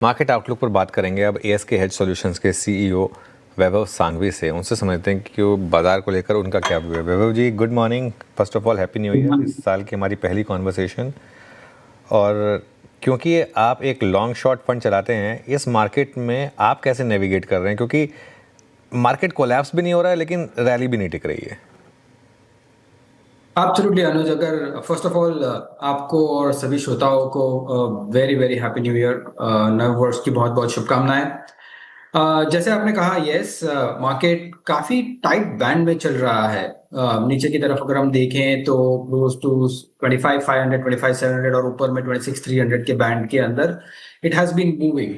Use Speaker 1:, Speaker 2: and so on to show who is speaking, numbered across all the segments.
Speaker 1: Market outlook पर बात करेंगे अब एएसके हेज सॉल्यूशंस के सीईओ वैभव सांघवी से। उनसे समझते हैं कि वो बाजार को लेकर उनका क्या व्यू है। Vaibhav ji, good morning. First of all happy new year. इस साल की हमारी पहली कॉन्वर्सेशन। और क्योंकि आप एक लॉन्ग शॉर्ट फंड चलाते हैं, इस मार्केट में आप कैसे नेविगेट कर रहे हैं? क्योंकि मार्केट कोलैप्स भी नहीं हो रहा है लेकिन रैली भी नहीं टिक रही है।
Speaker 2: एब्सोल्युटली अनुज, अगर फर्स्ट ऑफ ऑल आपको और सभी श्रोताओं को very very happy new year, नव वर्ष की बहुत बहुत शुभकामनाएं। जैसे आपने कहा, यस, मार्केट काफी टाइट बैंड में चल रहा है। नीचे की तरफ अगर हम देखें तो क्लोज टू 25,500 25,700 और ऊपर में 26,300 के बैंड के अंदर it has been moving.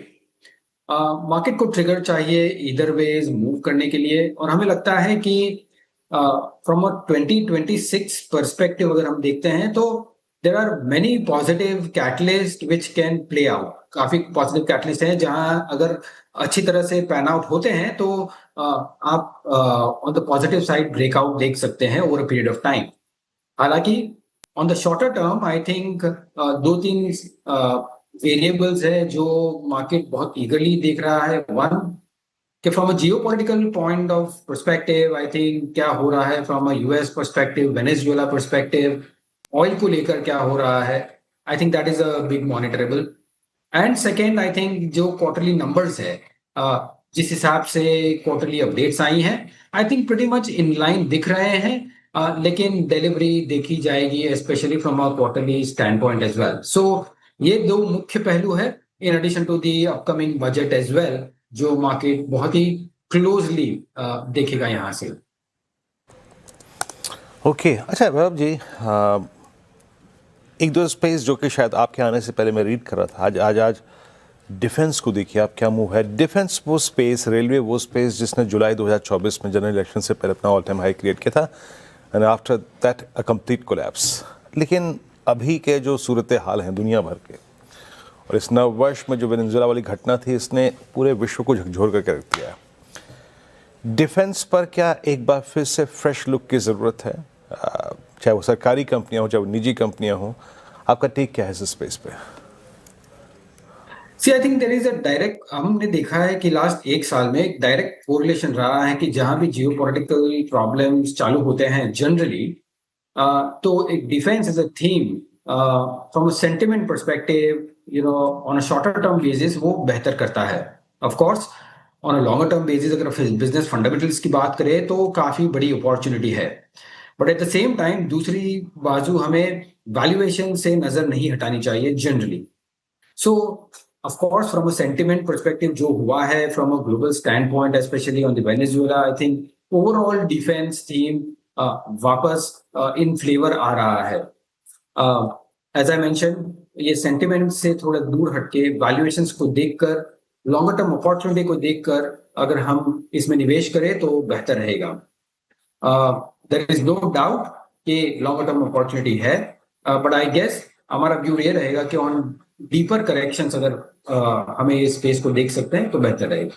Speaker 2: Market को ट्रिगर चाहिए इधर वेज मूव करने के लिए, और हमें लगता है कि फ्रॉम अ 2026 पर्सपेक्टिव अगर हम देखते हैं तो there are many positive catalyst which can play out. काफी पॉजिटिव कैटलिस्ट हैं जहां अगर अच्छी तरह से पैन आउट होते हैं तो आप on the positive side breakout देख सकते हैं over a period of time. हालांकि on the shorter term I think दो तीन वेरिएबल्स है जो मार्केट बहुत ईगरली देख रहा है। वन, कि from a geopolitical point of perspective I think क्या हो रहा है, from a US perspective, Venezuela perspective, oil को लेकर क्या हो रहा है, I think that is a big monitorable. And second, I think जो क्वार्टरली नंबर्स है, जिस हिसाब से क्वार्टरली अपडेट्स आई हैं, I think pretty much in line दिख रहे हैं। लेकिन डिलीवरी देखी जाएगी specially from a quarterly stand point as well. So ये दो मुख्य पहलू है in addition to the upcoming budget as well, जो मार्केट बहुत ही क्लोजली देखेगा यहाँ से।
Speaker 3: ओके, अच्छा वैभव जी, एक दो स्पेस जो कि शायद आपके आने से पहले मैं रीड कर रहा था, आज डिफेंस को देखिए आप क्या मूव है। डिफेंस वो स्पेस, रेलवे वो स्पेस जिसने जुलाई 2024 में जनरल इलेक्शन से पहले अपना ऑल टाइम हाई क्रिएट किया था, and after that a complete collapse. लेकिन अभी के जो सूरत हाल हैं दुनिया भर के, और इस नव वर्ष में जो वेनेजुएला वाली घटना थी, इसने पूरे विश्व को झकझोर करके रख दिया है। डिफेंस पर क्या एक बार फिर से फ्रेश लुक की ज़रूरत है? चाहे वो सरकारी कंपनियां हो, चाहे वो निजी कंपनियां हो, आपका टेक क्या है इस स्पेस पे?
Speaker 2: See, I think there is a direct, हमने देखा है कि लास्ट एक साल में एक डायरेक्ट कोरिलेशन रहा है कि जहां भी जियोपॉलिटिकल प्रॉब्लम्स चालू होते हैं जनरली, तो एक defence as a theme from a sentiment perspective, you know, on a shorter term basis वो बेहतर करता है। Of course on a longer term basis अगर बिजनेस फंडामेंटल्स की बात करें तो काफी बड़ी अपॉर्चुनिटी है। But at the same time दूसरी बाजू हमें वैल्यूएशन से नजर नहीं हटानी चाहिए generally. So of course from a sentiment perspective जो हुआ है from a global standpoint especially on the Venezuela, I think overall defense theme वापस in flavor आ रहा है। as I mentioned, ये sentiment से थोड़ा दूर हटके valuations को देखकर, longer term opportunity को देखकर अगर हम इसमें निवेश करें तो बेहतर रहेगा। there is no doubt कि longer term opportunity है, but I guess हमारा व्यू ये रहेगा कि ऑन डीपर करेक्शंस अगर हमें इस स्पेस को देख सकते हैं तो बेहतर रहेगा।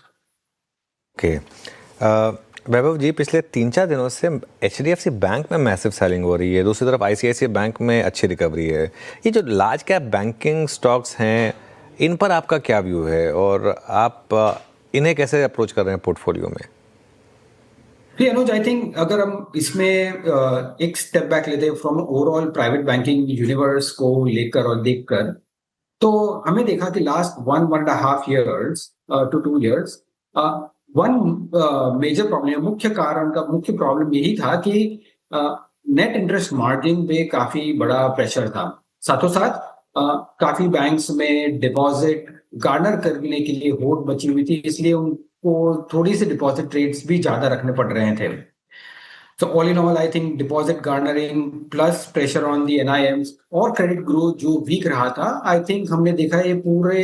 Speaker 1: ओके, वैभव जी, पिछले 3-4 दिनों से एचडीएफसी बैंक में मैसिव सेलिंग हो रही है, दूसरी तरफ आईसीआईसीआई बैंक में अच्छी रिकवरी है। ये जो लार्ज कैप बैंकिंग स्टॉक्स हैं, इन पर आपका क्या व्यू है और आप इन्हें कैसे अप्रोच कर रहे हैं पोर्टफोलियो में?
Speaker 2: अनुज, आई थिंक अगर हम इसमें एक स्टेप बैक लेते हैं from overall private banking universe को लेकर और देखकर, तो हमें देखा कि last 1.5 years to 2 years, one major problem, मुख्य कारण का मुख्य प्रॉब्लम यही था कि नेट इंटरेस्ट मार्जिन पे काफी बड़ा प्रेशर था। साथों साथ काफी बैंक्स में डिपॉजिट गार्नर करने के लिए होड़ बची हुई थी, इसलिए उनको थोड़ी सी डिपॉजिट रेट्स भी ज्यादा रखने पड़ रहे थे। So all in all, I think deposit garnering plus pressure on the NIMs और credit growth जो weak रहा था, I think हमने देखा ये पूरे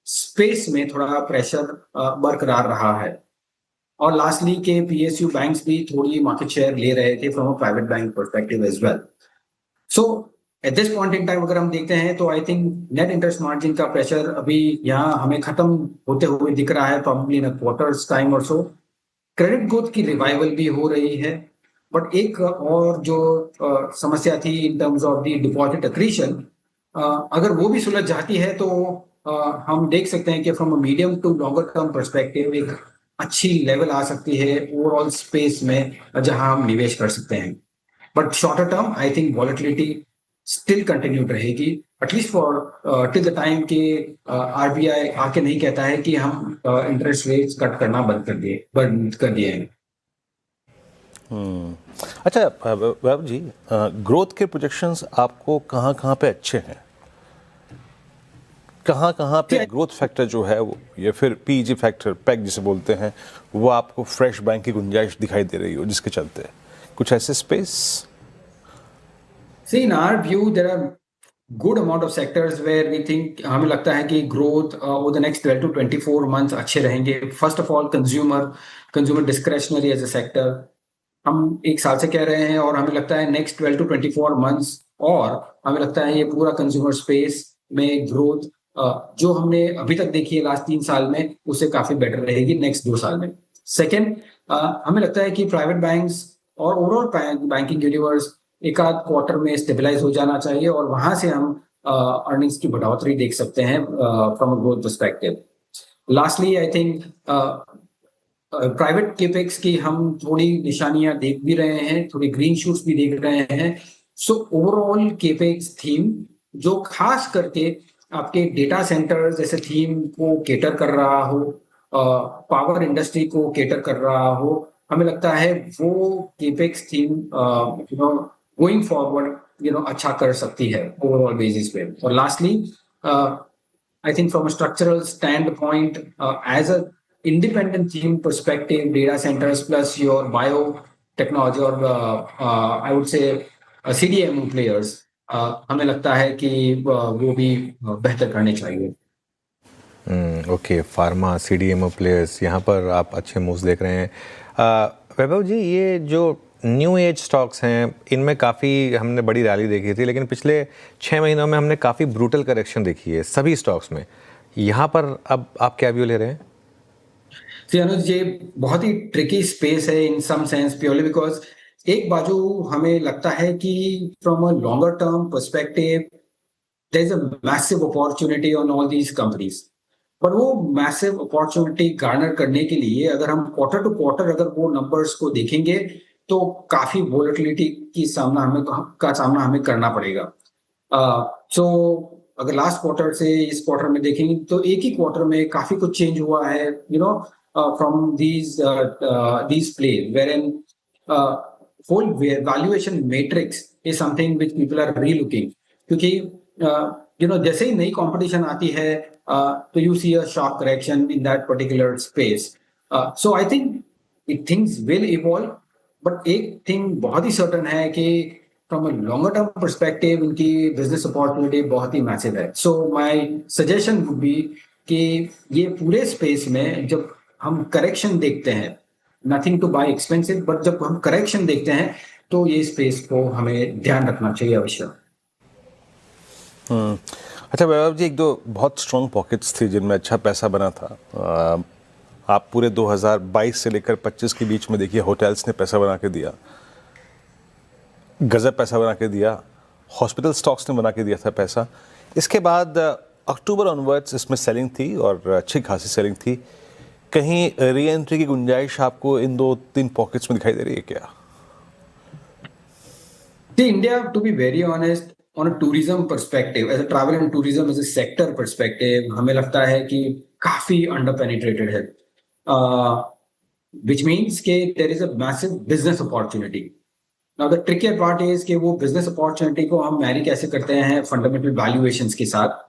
Speaker 2: स्पेस में थोड़ा प्रेशर बरकरार रहा है। और लास्टली के पीएसयू बैंक्स भी थोड़ी मार्केट शेयर ले रहे थे from a private bank perspective as well. So at this point in time अगर हम देखते हैं तो I think net interest margin का प्रेशर अभी यहाँ हमें खत्म होते हुए दिख रहा है, probably in a quarters time or so. Credit growth की रिवाइवल भी हो रही है, बट एक और जो समस्या थी in terms of the deposit accretion, अगर वो भी सुलझ जाती है तो हम देख सकते हैं कि from a medium to longer term perspective एक अच्छी लेवल आ सकती है ओवरऑल स्पेस में जहां हम निवेश कर सकते हैं। But shorter term I think volatility still continued रहेगी, at least for till the time कि आरबीआई आके नहीं कहता है कि हम इंटरेस्ट रेट्स कट करना बंद कर दिए हैं।
Speaker 3: अच्छा वैभव जी, ग्रोथ के प्रोजेक्शंस आपको कहाँ कहाँ पे अच्छे हैं? कहाँ कहाँ पे ग्रोथ फैक्टर जो है वो, या फिर पीजी फैक्टर पैक जिसे बोलते हैं, वो आपको फ्रेश बैंक की गुंजाइश दिखाई दे रही हो जिसके चलते कुछ ऐसे space?
Speaker 2: See, in our view, there are good amount of sectors where we think हमें लगता है कि growth over the next 12 to 24 months अच्छे रहेंगे. First of all, consumer discretionary as a sector. हम एक साल से कह रहे हैं और हमें लगता है नेक्स्ट 12 टू 24 मंथ्स और हमें लगता है ये पूरा कंज्यूमर स्पेस में ग्रोथ जो हमने अभी तक देखी है लास्ट 3 साल में उससे काफी बेटर रहेगी नेक्स्ट 2 साल में। सेकेंड, हमें लगता है कि प्राइवेट बैंक्स और ओवरऑल बैंकिंग यूनिवर्स एक आध क्वार्टर में स्टेबलाइज हो जाना चाहिए और वहां से हम अर्निंग्स की बढ़ोतरी देख सकते हैं from a growth perspective. Lastly I think private capex की हम थोड़ी निशानियां देख भी रहे हैं, थोड़ी ग्रीन शूट्स भी देख रहे हैं। सो ओवरऑल केपेक्स थीम जो खास करके आपके डेटा सेंटर्स जैसे थीम को केटर कर रहा हो, पावर इंडस्ट्री को केटर कर रहा हो, हमें लगता है वो केपेक्स थीम गोइंग फॉरवर्ड अच्छा कर सकती है ओवरऑल बेसिस पे। और lastly I think from a structural standpoint, as a independent theme perspective, data centers plus your biotechnology or I would say CDMO players, हमें लगता है कि वो भी बेहतर करने चाहिए।
Speaker 1: ओके, फार्मा सीडीएमओ प्लेयर्स यहाँ पर आप अच्छे मूव्स देख रहे हैं। वैभव जी, ये जो न्यू एज स्टॉक्स हैं इनमें काफ़ी हमने बड़ी रैली देखी थी, लेकिन पिछले 6 महीनों में हमने काफ़ी ब्रूटल करेक्शन देखी है सभी स्टॉक्स में। यहाँ पर अब आप क्या व्यू ले रहे हैं?
Speaker 2: अनुज, ये बहुत ही ट्रिकी स्पेस है in some sense, purely because एक बाजू हमें लगता है कि from a longer term perspective there is a massive opportunity on all these companies, पर वो मैसिव अपॉर्चुनिटी गार्नर करने के लिए अगर हम क्वार्टर टू क्वार्टर अगर वो नंबर्स को देखेंगे तो काफी वोलेटिलिटी की सामना हमें करना पड़ेगा। सो अगर लास्ट क्वार्टर से इस क्वार्टर में देखेंगे तो एक ही क्वार्टर में काफी कुछ चेंज हुआ है, from these play wherein whole valuation matrix is something which people are relooking, क्योंकि जैसे ही नई कंपटीशन आती है तो you see a sharp correction in that particular space. So I think things will evolve, but एक thing बहुत ही certain है कि from a longer term perspective उनकी business opportunity बहुत ही massive है। So my suggestion would be कि ये पूरे space में जब हम correction देखते हैं, nothing to buy expensive, but जब हम correction देखते हैं तो ये space को हमें ध्यान रखना चाहिए अवश्य।
Speaker 3: अच्छा वैभव जी, एक दो बहुत स्ट्रॉन्ग पॉकेट्स थी जिनमें अच्छा पैसा बना था। आप पूरे 2022 से लेकर 25 के बीच में देखिए, होटल्स ने पैसा बना के दिया, गजब पैसा बना के दिया, हॉस्पिटल स्टॉक्स ने बना के दिया था पैसा। इसके बाद अक्टूबर ऑनवर्ड्स इसमें सेलिंग थी और अच्छी खासी सेलिंग थी। कहीं री एंट्री की गुंजाइश आपको इन 2-3 पॉकेट्स में दिखाई दे रही है क्या?
Speaker 2: See, India, to be very honest, on a tourism perspective, as a travel and tourism as a sector perspective, हमें लगता है कि काफी under penetrated है, which means कि there is a massive business opportunity. Now the trickier part is कि वो business opportunity को हम marry कैसे करते हैं fundamental valuations के साथ,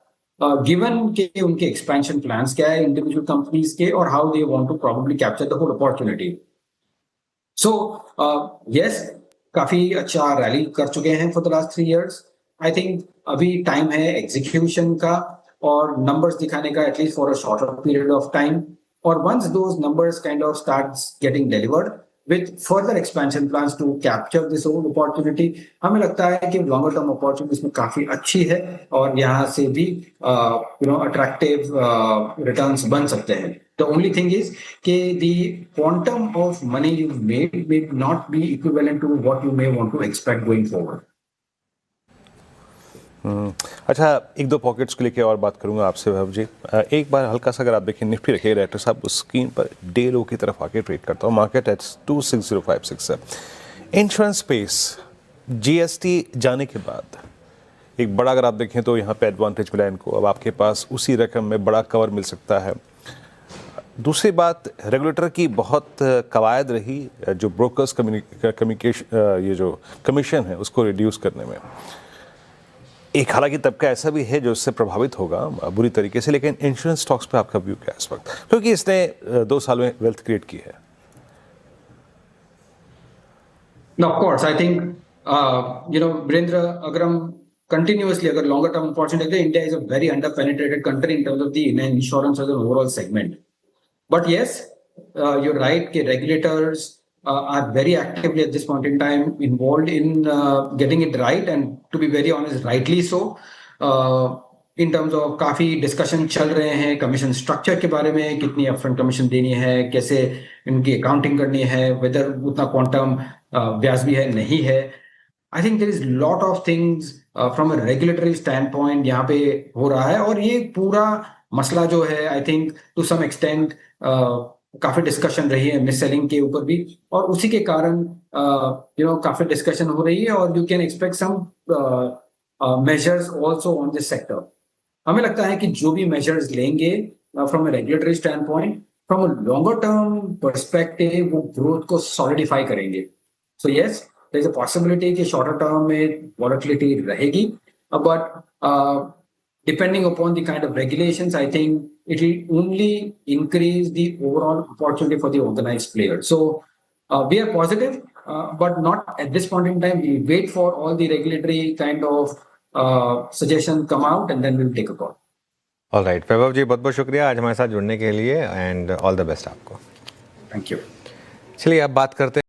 Speaker 2: given कि उनके expansion plans क्या है individual companies के और how they want to probably capture the whole opportunity. So yes, काफी अच्छा रैली कर चुके हैं for the last 3 years. I think अभी टाइम है एग्जीक्यूशन का और नंबर्स दिखाने का, at least for a shorter period of time. और once those numbers kind of starts getting delivered with further expansion plans to capture this whole opportunity, हमें लगता है कि लॉन्गर टर्म अपॉर्चुनिटी इसमें काफी अच्छी है और यहाँ से भी अट्रैक्टिव रिटर्न्स बन सकते हैं। The only thing is कि the quantum of money you've made may not be equivalent to what you may want to expect going forward.
Speaker 3: अच्छा, एक दो पॉकेट्स को लेके और बात करूंगा आपसे वैभव जी। एक बार हल्का सा अगर आप देखें निफ्टी रखिए डायरेक्टर साहब, उस स्क्रीन पर डे लो की तरफ आके ट्रेड करता हूँ, मार्केट एट 26056 है। इंश्योरेंस स्पेस जीएसटी जाने के बाद एक बड़ा, अगर आप देखें तो यहाँ पे एडवांटेज मिला इनको, अब आपके पास उसी रकम में बड़ा कवर मिल सकता है। दूसरी बात, रेगुलेटर की बहुत कवायद रही जो ब्रोकर्स कम्युनिकेशन ये जो कमीशन है उसको रिड्यूस करने में। एक हालांकि तबका ऐसा भी है जो इससे प्रभावित होगा बुरी तरीके से, लेकिन इंश्योरेंस स्टॉक्स पे आपका व्यू क्या है इस वक्त, क्योंकि इसने 2 साल में वेल्थ क्रिएट की है?
Speaker 2: No, of course, I think, Virendra, अगर हम continuously, अगर longer term opportunity, India is a very under-penetrated country in terms of the insurance as an overall segment. But yes, you're right, कि regulators are very actively at this point in time involved in getting it right, and to be very honest, rightly so. In terms of काफी discussion चल रहे हैं commission structure के बारे में, कितनी upfront commission देनी है, कैसे इनकी अकाउंटिंग करनी है, वेदर उतना क्वांटम ब्याज भी है नहीं है. I think there is lot of things from a regulatory standpoint यहाँ पे हो रहा है, और ये पूरा मसला जो है I think to some extent काफी डिस्कशन रही है मिस सेलिंग के ऊपर भी, और उसी के कारण काफी डिस्कशन हो रही है, और you can expect some measures also on this sector. हमें लगता है कि जो भी मेजर्स लेंगे from a regulatory standpoint, from a longer term perspective, वो ग्रोथ को सॉलिडिफाई करेंगे. So yes, there is a possibility कि शॉर्टर टर्म में वॉलेटिलिटी रहेगी, but depending upon the kind of regulations, I think it will only increase the overall opportunity for the organized players. So we are positive, but not at this point in time. We wait for all the regulatory kind of suggestions come out, and then we'll take a call.
Speaker 1: All right Vaibhav ji, बहुत बहुत शुक्रिया आज हमारे साथ जुड़ने के लिए, and all the best आपको.
Speaker 2: Thank you.
Speaker 1: चलिए अब बात करते हैं